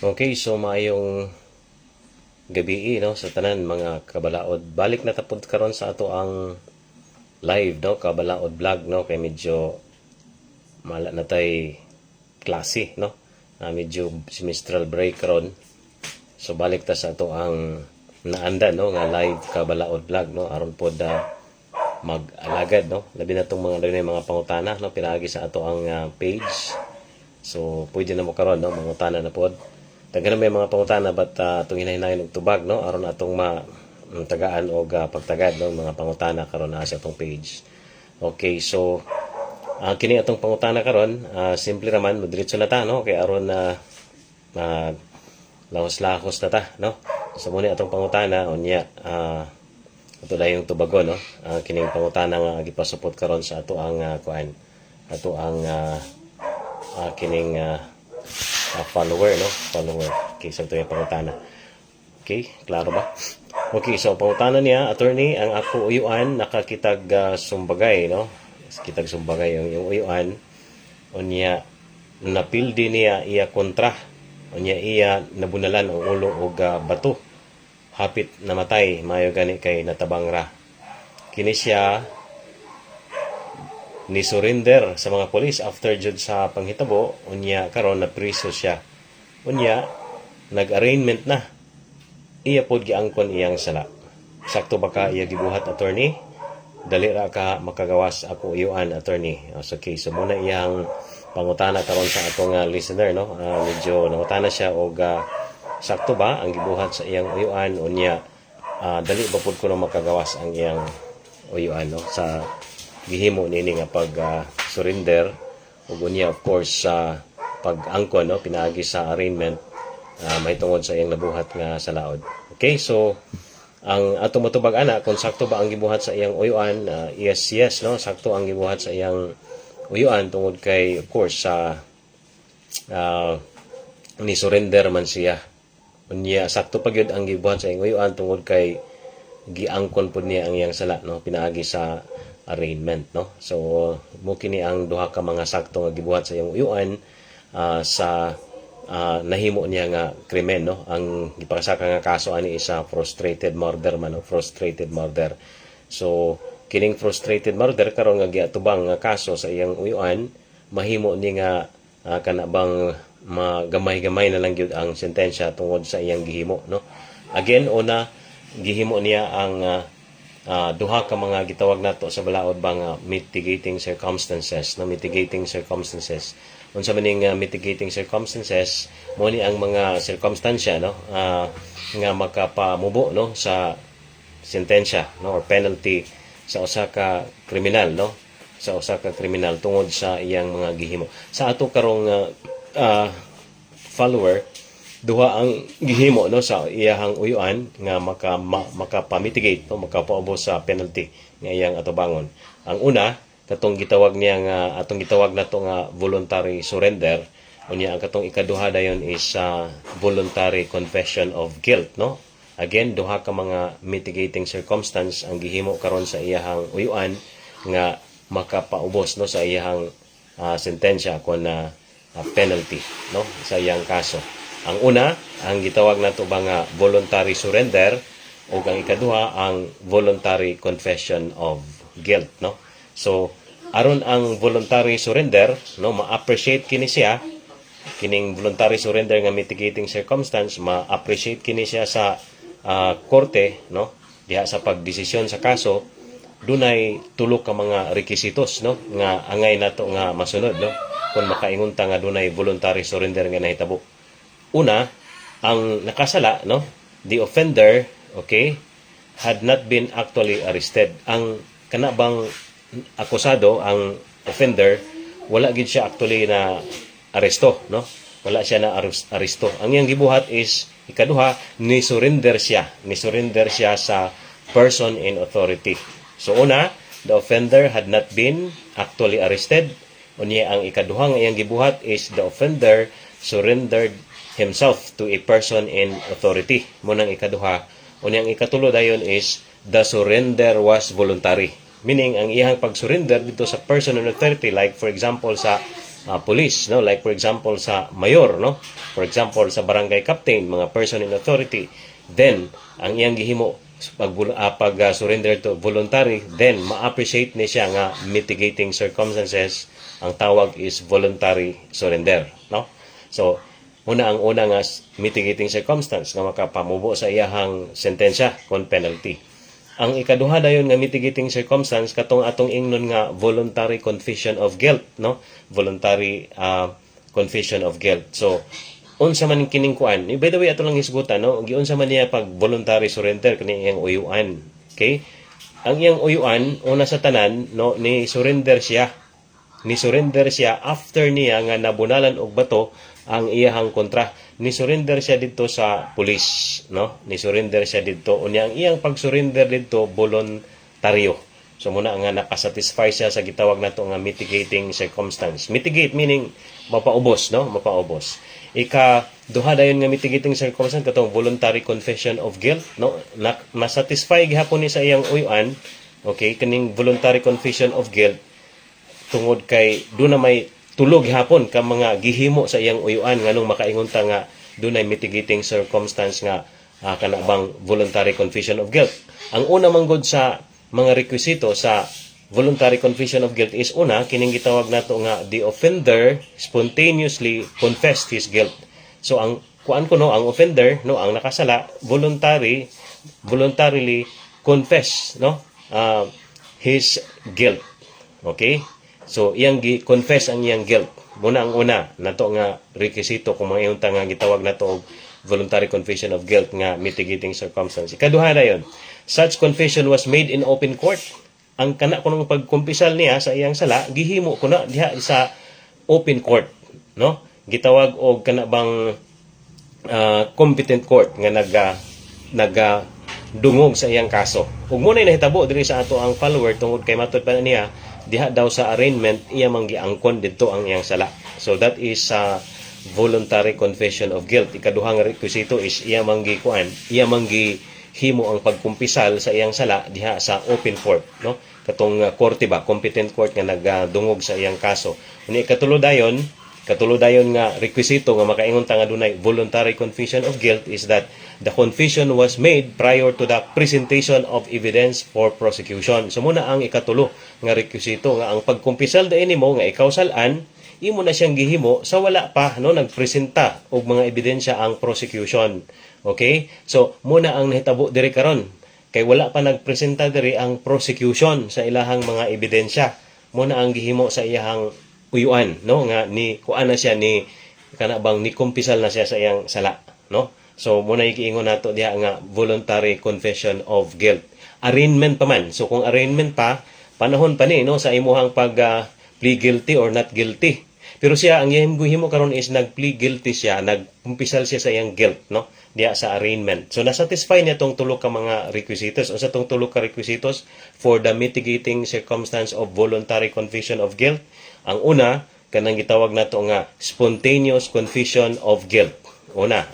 Okay, so maayong gabi no sa tanan mga kabalaod. Balik na tapod karon sa ato ang live no kabalaod vlog no kay medyo mala na tay klase no. Medyo semestral break karon. So balik ta sa ato ang naanda no nga live kabalaod vlog no aron pod mag-alagad no. Labi na tong mga dunay mga pangutana no pinaagi sa ato ang page. So pwede na mo karon no mangutana na pod. Daghan may mga pangutana bat atong hinahinayon og tubag no aron atong tagaan og pagtagad no mga pangutana karon na sa atong page. Okay, so kini atong pangutana karon simple raman diretso na ta no kay aron lahos-lahos na ta no. So muna atong pangutana unya ato dayong tubago no. Kining pangutana nga gipasupot karon sa ato ang ato ang kining follower no follower. Okay, so ito yung pangutana. Okay, klaro ba? Okay, so pangutana niya attorney, ang ako uyuan nakakitag sumbagay no kitag sumbagay yung uyuan unya napildi niya iya kontra unya iya nabunalan ang ulo og bato hapit namatay mayo gani kay natabang ra kini siya ni surrender sa mga pulis after jud sa panghitabo unya karon na priso siya unya nag-arraignment na iya pod giangkon iyang sala. Sakto ba ka iya gibuhat attorney? Dali ra ka makagawas ako uyuan attorney. So okay, so muna iyang pangutana karon sa atong listener no. Medyo nangutana siya og sakto ba ang gibuhat sa iyang uyuan unya dali ba pod kuno makagawas ang iyang uyuan no sa gihimo nini nga pag surrender ug unya of course sa pag-angkon no pinaagi sa arraignment may tungod sa iyang nabuhat nga salaod. Okay, so ang atong matubag ana kung sakto ba ang gibuhat sa iyang uyuan, yes no sakto ang gibuhat sa iyang uyuan tungod kay of course sa ni surrender man siya unya sakto pa gyud ang gibuhat sa iyang uyuan tungod kay giangkon pud niya ang iyang sala no pinaagi sa arraignment no. So mo kini ang duha ka mga sakto nga gibuhat sa iyang uyuan sa nahimo niya nga krimen no. Ang gipakasaka nga kaso ani isa frustrated murder man no, frustrated murder. So kining frustrated murder karon nga giatubang nga kaso sa iyang uyuan mahimo ni nga kanabang magamay-gamay na lang gyud ang sentensya tungod sa iyang gihimo no. Again una gihimo niya ang duha ka mga gitawag nato sa balaod bang mitigating circumstances no mitigating circumstances unsa maning mitigating circumstances mo ni ang mga circumstansya no nga makapamubo no sa sentensya no or penalty sa usa ka kriminal no sa usa ka kriminal tungod sa iyang mga gihimo sa ato karong follower duha ang gihimo no sa iyahang uyuan nga makapamitigate no makapaubos sa penalty nga iyang atubangon. Ang una katong gitawag niya nga atong gitawag nato nga voluntary surrender unya ang katong ikaduha dayon is voluntary confession of guilt no. Again duha ka mga mitigating circumstance ang gihimo karon sa iyahang uyuan nga makapaubos no sa iyahang sentensya kon penalty no sa iyang kaso. Ang una, ang gitawag nato ba nga voluntary surrender o ang ikaduha ang voluntary confession of guilt no. So aron ang voluntary surrender no ma-appreciate kini siya kining voluntary surrender nga mitigating circumstance ma-appreciate kini siya sa korte no diha sa pagdesisyon sa kaso dunay tulo ka mga requisitos no nga angay nato nga masunod no kung makaingon ta nga dunay voluntary surrender nga nahitabo. Una, ang nakasala, no, the offender, okay, had not been actually arrested. Ang kanabang akusado, ang offender, wala gid siya actually na aresto, no? Wala siya na aresto. Ang iyang gibuhat is ikaduha, ni surrender siya sa person in authority. So una, the offender had not been actually arrested. Unya ang ikaduha nga iyang gibuhat is the offender surrendered himself to a person in authority. Munang ikaduha. Unyang ikatulo dayon is the surrender was voluntary. Meaning, ang iyang pag-surrender dito sa person in authority, like for example sa police, no, like for example sa mayor, no, for example sa barangay captain, mga person in authority, then ang iyang gihimo pag surrender to voluntary, then ma-appreciate ni siya nga mitigating circumstances. Ang tawag is voluntary surrender, no. So muna ang una nga mitigating circumstance nga makapamubo sa iyahang sentensya kon penalty. Ang ikaduha dayon nga mitigating circumstance katong atong ingnon nga voluntary confession of guilt, no, voluntary confession of guilt. So unsa man kining kuan, by the way ato lang hisgutan, no, giunsa man niya pag voluntary surrender kani iyang uyuan. Okay, ang iyang uyuan una sa tanan, no, ni surrender siya after niya nga nabunalan og bato ang iyahang kontra. Ni surrender siya dito sa police, no, ni surrender siya dito, unya ang iyang pag-surrender dito voluntaryo. So muna nga nakasatisfy siya sa gitawag nato nga mitigating circumstance. Mitigate meaning mapaubos, no, mapaubos. Ika-duha dayon nga mitigating circumstance katong voluntary confession of guilt, no, na-satisfy gihapon ni sa iyang uyuan. Okay, kaning voluntary confession of guilt tungod kay doon na may tulog hapon ka mga gihimo sa iyang uyuan nganong makaingon ta nga dunay mitigating circumstance nga kanabang voluntary confession of guilt. Ang una manggod sa mga requisito sa voluntary confession of guilt is una kining gitawag nato nga the offender spontaneously confessed his guilt. So ang kuan ko, no, ang offender, no, ang nakasala voluntarily confess, no, his guilt. Okay? So iyang gi-confess ang iyang guilt. Muna ang una nato nga rekisito kung mga iyong nga gitawag nato og voluntary confession of guilt nga mitigating circumstance. Ikaduha na yon, such confession was made in open court. Ang kana kunong pagkumpisal niya sa iyang sala gihimo kuna diha sa open court, no, gitawag og kana bang competent court nga dungog sa iyang kaso. Ug muna nahitabo diri sa ato ang follower tungod kay matud pa niya diha daw sa arraignment iya man giangkon didto ang iyang sala. So that is voluntary confession of guilt. Ikaduhang requisito is iya man gihimo ang pagkumpisal sa iyang sala diha sa open court, no, katong korte ba, competent court nga nagdungog sa iyang kaso. Uni katulo dayon nga requisito nga makaingon ta nga dunay voluntary confession of guilt is that the confession was made prior to the presentation of evidence for prosecution. So muna ang ikatulo nga requisito nga ang pagkumpisal dayon nimo nga ikaw salan, imo na siyang gihimo sa wala pa, no, nagpresenta og mga ebidensya ang prosecution. Okay? So muna ang nahitabo diri karon kay wala pa nagpresenta diri ang prosecution sa ilahang mga ebidensya. Muna ang gihimo sa iyahang uyuan, no, nga ni kuan na siya ni kanabang ni kumpisal na siya sa iyang sala, no. So muna ikiingon nato diha nga voluntary confession of guilt. Arraignment pa man. So kung arraignment pa, panahon pa ni, no, sa imuhang pag plead guilty or not guilty. Pero siya ang iyang gihimo karon is nag-plead guilty siya, nagkumpisal siya sa iyang guilt, no, diha sa arraignment. So nasatisfy niya tong tulo ka mga requisitos o sa tong tulo ka requisitos for the mitigating circumstance of voluntary confession of guilt. Ang una kanang gitawag nato nga spontaneous confession of guilt. Una.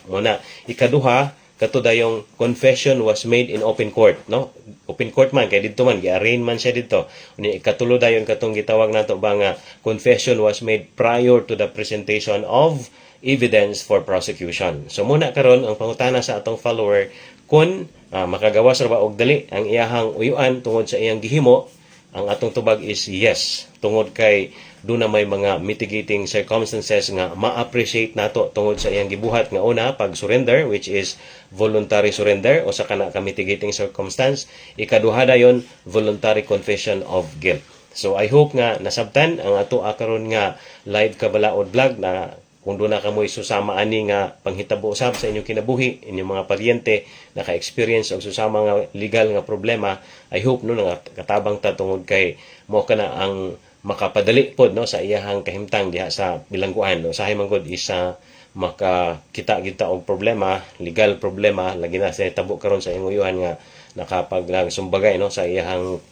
Ikaduha kato dayong confession was made in open court, no? Open court man kay didto man gi-arraign man siya didto. Uni ikatulo dayon katong gitawag nato ba nga confession was made prior to the presentation of evidence for prosecution. So muna karon ang pangutana sa atong follower kun makagawas ra ba og dali ang iyahang uyuan tungod sa iyang gihimo. Ang atong tubag is yes, tungod kay doon na may mga mitigating circumstances nga ma-appreciate nato tungod sa iyang gibuhat nga una pag-surrender, which is voluntary surrender o sa kana ka mitigating circumstance. Ikaduha dayon voluntary confession of guilt. So I hope nga nasabtan ang ato karon nga live kabalaod vlog na kung doon na kamoy susama ani nga panghitabo usab sa inyong kinabuhi, inyong mga paryente naka-experience og susama nga legal nga problema. I hope no nga katabang ta tungod kay mo kana ang makapadali pod, no, sa iyahang kahimtang diha sa bilangguan. No, sahay man gud is makakita kita og problema, legal problema lagi na sa tabo karon sa imong uyuhan nga nakapagsumbagay, no, sa iyahang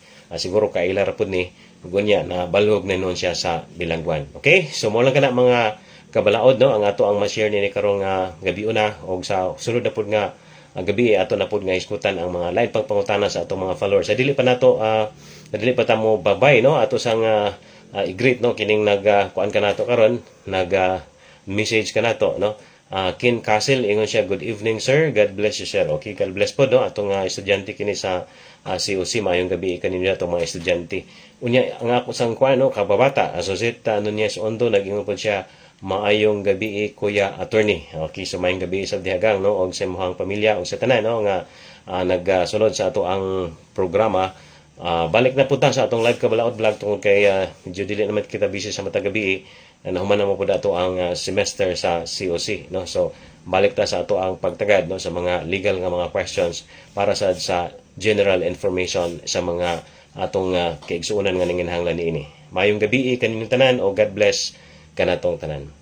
siguro kaila ra pud ni gunya na balhog na noon siya sa bilangguan. Okay? So mo lang kana mga kabalaod, no, ang ato ang ma-share ni karong gabi una og sa sunod na pud nga gabi ato na pud nga iskutan ang mga lain pang pangutana sa atong mga followers. Sa dili pa nato dili pa ta mo babay, no, ato sang i-greet no kining kuan ka nato karon, message ka nato no. Kin Castle ingon siya, good evening sir, God bless you sir. Okay, God bless po no atong estudyante kini sa COC. Maayong gabi kaninyo atong mga estudyante. Unya ang ako sang kuan no kababata associate Nunez Ondo nag-ingon po siya, maayong gabi kuya attorney. Okay, so maayong gabi sa dihagang no og sa imong pamilya og sa tanan no nga nagsunod sa ato ang programa. Balik na punta sa atong live kabalaod vlog tungod kay medyo dili naman kita busy sa matag gabi nahuman na mo pud ato ang semester sa COC no. So balik ta sa ato ang pagtagad no sa mga legal nga mga questions para sa general information sa mga atong kaigsuonan nga nanginahanglan niini. Mayong gabi kaninyong tanan o God bless kanatong tanan.